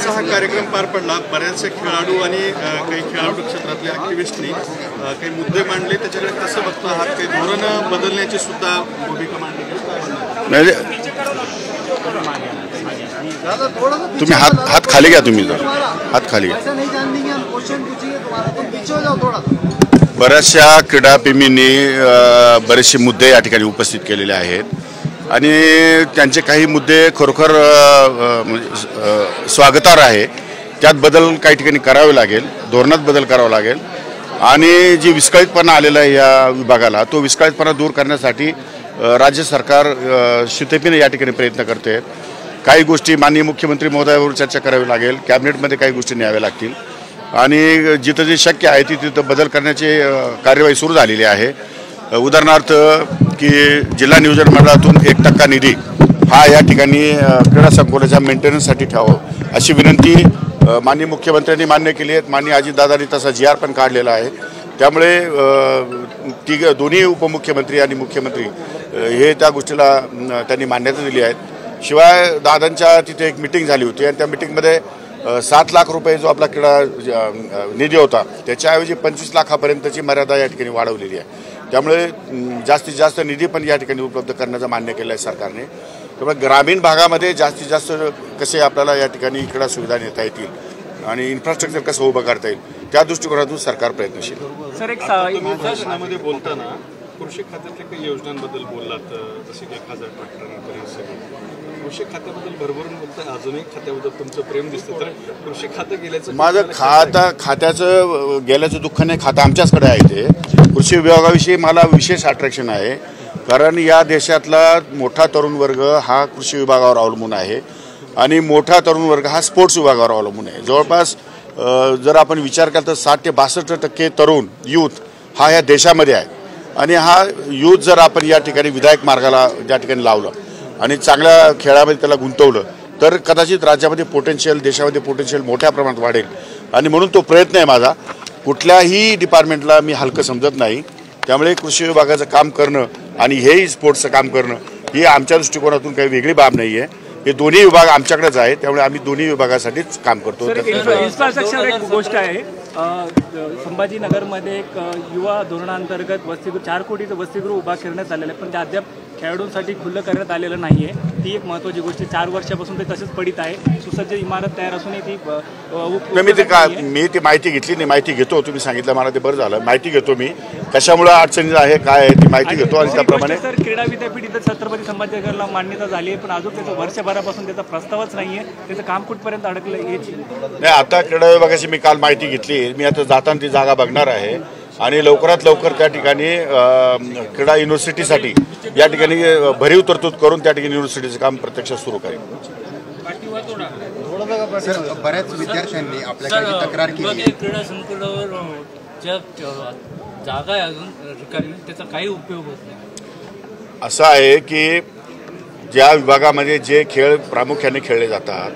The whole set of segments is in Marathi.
दिवसाचा हा कार्यक्रम पार पडला। बऱ्याचशा खेळाडू आणि काही खेळाडू क्षेत्रातल्या ॲक्टिव्हिस्टनी काही मुद्दे मांडले, त्याच्याकडे कसं बघतो आहात? काही धोरण बदलण्याची सुद्धा भूमिका मांडली? तुम्ही हात खाली घ्या, तुम्ही जर हात खाली घ्या। बऱ्याचशा क्रीडाप्रेमींनी बरेचसे मुद्दे या ठिकाणी उपस्थित केलेले आहेत आणि त्यांचे काही मुद्दे खरोखर स्वागतार्ह आहे। त्यात बदल काही ठिकाणी करावे लागेल, धोरणात बदल करावा लागेल आणि जी विस्कळीतपणा आलेला आहे या विभागाला, तो विस्कळीतपणा दूर करण्यासाठी राज्य सरकार शिस्तीने या ठिकाणी प्रयत्न करते आहेत। काही गोष्टी माननीय मुख्यमंत्री महोदयावर चर्चा करावी लागेल, कॅबिनेटमध्ये काही गोष्टी न्याव्या लागतील आणि जिथं जे शक्य आहे तिथं बदल करण्याची कार्यवाही सुरू झालेली आहे। उदाहरणार्थ की जिल्हा नियोजन मंडळातून 1% निधी हा या ठिकाणी क्रीडा संकुलाच्या मेंटेनन्ससाठी ठेवावं अशी विनंती माननीय मुख्यमंत्र्यांनी मान्य केली आहे। माननीय अजितदादांनी तसा GR पण काढलेला आहे। त्यामुळे दोन्ही उपमुख्यमंत्री आणि मुख्यमंत्री हे त्या गोष्टीला त्यांनी मान्यता दिली आहे। शिवाय दादांच्या तिथे एक मीटिंग झाली होती आणि त्या मीटिंगमध्ये 7 लाख रुपये जो आपला क्रीडा निधी होता त्याच्याऐवजी 25 लाखापर्यंतची मर्यादा या ठिकाणी वाढवलेली आहे। त्यामुळे जास्तीत जास्त निधी पण या ठिकाणी उपलब्ध करण्याचं मान्य केलं आहे सरकारने। त्यामुळे ग्रामीण भागामध्ये जास्तीत जास्त कसे आपल्याला या ठिकाणी क्रीडा सुविधा नेता येतील आणि इन्फ्रास्ट्रक्चर कसं उभं करता येईल त्या दृष्टिकोनातून सरकार प्रयत्नशील। सर, एक भाषणामध्ये बोलताना कृषी खात्यातल्या काही योजनांबद्दल बोललात, जसे की 1000 ट्रॅक्टर कृषी खात्याबद्दल भरभरून बोलताय, अजूनही खात्याबद्दल तुमचं प्रेम दिसतं, तर कृषी खातं गेल्याचं माझं खात्याचं गेल्याचं दुःख नाही, खातं आमच्याचकडे आहे। ते कृषी विभागाविषयी मला विशेष अट्रॅक्शन आहे, कारण या देशातला मोठा तरुण वर्ग हा कृषी विभागावर अवलंबून आहे आणि मोठा तरुण वर्ग हा स्पोर्ट्स विभागावर अवलंबून आहे। जवळपास जर आपण विचार केला तर 60 ते 62% तरुण यूथ हा या देशामध्ये आहे आणि हा यूथ जर आपण या ठिकाणी विधायक मार्गाला या ठिकाणी लावलं आणि चांगल्या खेळामध्ये त्याला गुंतवलं तर कदाचित राज्यामध्ये पोटेन्शियल, देशामध्ये पोटेन्शियल मोठ्या प्रमाणात वाढेल आणि म्हणून तो प्रयत्न आहे माझा। कुठल्याही डिपार्टमेंटला मी हलकं समजत नाही, त्यामुळे कृषी विभागाचं काम करणं आणि हेही स्पोर्ट्सचं काम करणं ही आमच्या दृष्टिकोनातून काही वेगळी बाब नाही आहे। हे दोन्ही विभाग आमच्याकडेच आहे, त्यामुळे आम्ही दोन्ही विभागासाठीच काम करतो। इन्फ्रास्ट्रक्चर एक गोष्ट आहे, संभाजीनगरमध्ये एक युवा धोरणांतर्गत वसतिगृह 4 कोटीचं वसतिगृह उभा करण्यात आलेलं आहे, पण ते अद्याप खेळाडूंसाठी खुलं करण्यात आलेलं नाही आहे। ती एक महत्त्वाची गोष्ट, 4 वर्षापासून ते तसंच पडित आहे। सुसज्ज इमारत तयार असूनही ती मी ती माहिती घेतली नाही, माहिती घेतो। तुम्ही सांगितलं मला ते बरं झालं, माहिती घेतो मी कशामुळे अडचणी आहे काय आहे ती माहिती घेतो आणि त्याप्रमाणे। सर, क्रीडा विद्यापीठ इथं छत्रपती संभाजीनगरला मान्यता झाली आहे, पण अजून त्याचं वर्षभरापासून त्याचा प्रस्तावच नाही आहे, त्याचं काम कुठपर्यंत अडकलं याची नाही। आता क्रीडा विभागाची मी काल माहिती घेतली, मी आता जाताना ती जागा बघणार आहे आणि लवकरात लवकर त्या ठिकाणी क्रीडा युनिव्हर्सिटीसाठी या ठिकाणी भरीव तरतूद करून त्या ठिकाणी युनिव्हर्सिटीचं काम प्रत्यक्षात सुरू करेल। बऱ्याच विद्यार्थ्यांनी आपल्याकडे तक्रार केली, क्रीडा संकुलावर ज्या जागा आहे अजून रिकामी, त्याचा काही उपयोग होत नाही। असं आहे की ज्या विभागामध्ये जे खेळ प्रामुख्याने खेळले जातात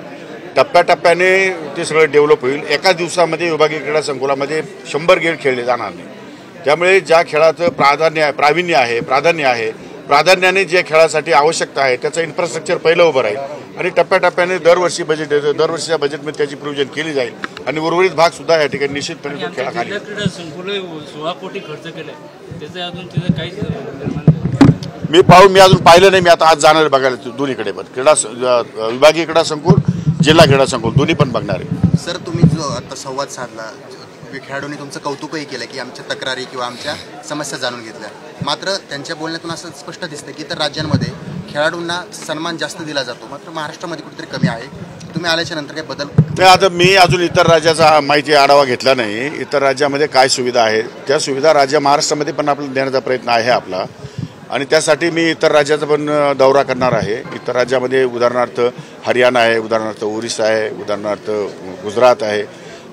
टप्प्याटप्प्याने ते सगळं डेव्हलप होईल। एका दिवसामध्ये विभागीय क्रीडा संकुलामध्ये 100 खेळ खेळले जाणार नाही, त्यामुळे ज्या खेळाचं प्राधान्याने प्राधान्याने जे खेळासाठी आवश्यकता आहे त्याचं इन्फ्रास्ट्रक्चर पहिलं उभं राहील आणि टप्प्याटप्प्याने दरवर्षी बजेट येतं, दरवर्षीच्या बजेटमध्ये त्याची प्रोव्हिजन केली जाईल आणि उर्वरित भाग सुद्धा या ठिकाणी निश्चितपणे खेळाखाली। क्रीडा संकुल 16 कोटी खर्च केलाय, त्याचं अजून तिथं काहीच मी अजून पाहिलं नाही। मी आता आज जाणार बघायला दोन्हीकडे, पण विभागीय क्रीडा संकुल, जिल्हा क्रीडा संकुल दोन्ही पण बघणार आहे। सर, तुम्ही जो आता संवाद साधला, खेळाडूंनी तुमचं कौतुकही केलं की आमच्या तक्रारी किंवा आमच्या समस्या जाणून घेतल्या, मात्र त्यांच्या बोलण्यातून असं स्पष्ट दिसतं की इतर राज्यांमध्ये खेळाडूंना सन्मान जास्त दिला जातो, मात्र महाराष्ट्रामध्ये कुठेतरी कमी आहे। तुम्ही आल्याच्या नंतर काही बदल नाही? आता मी अजून इतर राज्याचा माहिती आढावा घेतला नाही, इतर राज्यामध्ये काय सुविधा आहेत त्या सुविधा महाराष्ट्रामध्ये पण आपल्याला देण्याचा प्रयत्न आहे आपला आणि त्यासाठी मी इतर राज्याचा पण दौरा करणार आहे। इतर राज्यामध्ये उदाहरणार्थ हरियाणा आहे, उदाहरणार्थ ओरिसा आहे, उदाहरणार्थ गुजरात आहे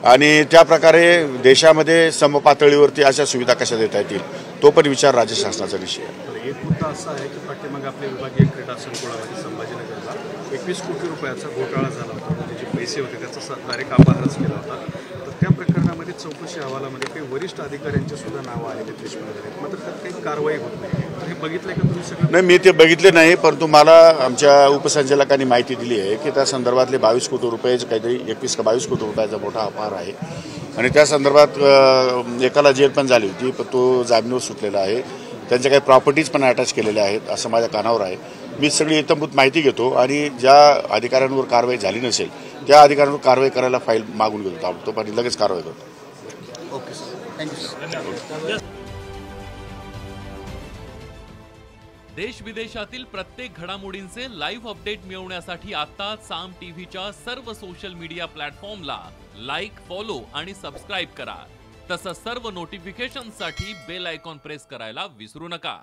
आणि त्या प्रकारे देशामध्ये समपातळीवरती अशा सुविधा कशा देता येतील तो पण विचार राज्य शासनाचा विषय आहे। एक मुद्दा असा आहे की पाठीमागे आपल्या विभागीय क्रीडा संकुलामध्ये संभाजीनगरला 21 कोटी रुपयाचा घोटाळा झाला होता, म्हणजे जे पैसे होते त्याचा डायरेक्ट अपहारच केला होता, तर त्या प्रकरणामध्ये चौकशी अहवालामध्ये काही वरिष्ठ अधिकाऱ्यांचे सुद्धा नावं आले ते देशमुख मात्र त्यात काही कारवाई होत नाही. हे बघितलंय का तुम्ही सगळं? नाही, मी ते बघितले नाही, परंतु मला आमच्या उपसंचालकांनी माहिती दिली आहे की त्या संदर्भातले 22 कोटी रुपयाचे काहीतरी 21 का 22 कोटी रुपयाचा मोठा अपार आहे आणि त्या संदर्भात एकाला जेल पण झाली होती, पण तो जामीनवर सुटलेला आहे. त्यांच्या काही प्रॉपर्टीज पण अटॅच केलेल्या आहेत असं माझ्या कानावर आहे. मी सगळी इत्थंभूत माहिती घेतो आणि ज्या अधिकाऱ्यांवर कारवाई झाली नसेल त्या अधिकाऱ्यांवर कारवाई करायला फाईल मागून घेतो ताबडतोब आणि लगेच कारवाई करतो. Okay sir, thank you sir. देश विदेशातील प्रत्येक घडामोडींचे लाईव्ह अपडेट मिळवण्यासाठी आता साम टीव्हीच्या सर्व सोशल मीडिया प्लॅटफॉर्मला लाईक, फॉलो आणि सबस्क्राईब करा. तसंच सर्व नोटिफिकेशनसाठी बेल आयकॉन प्रेस करायला विसरू नका.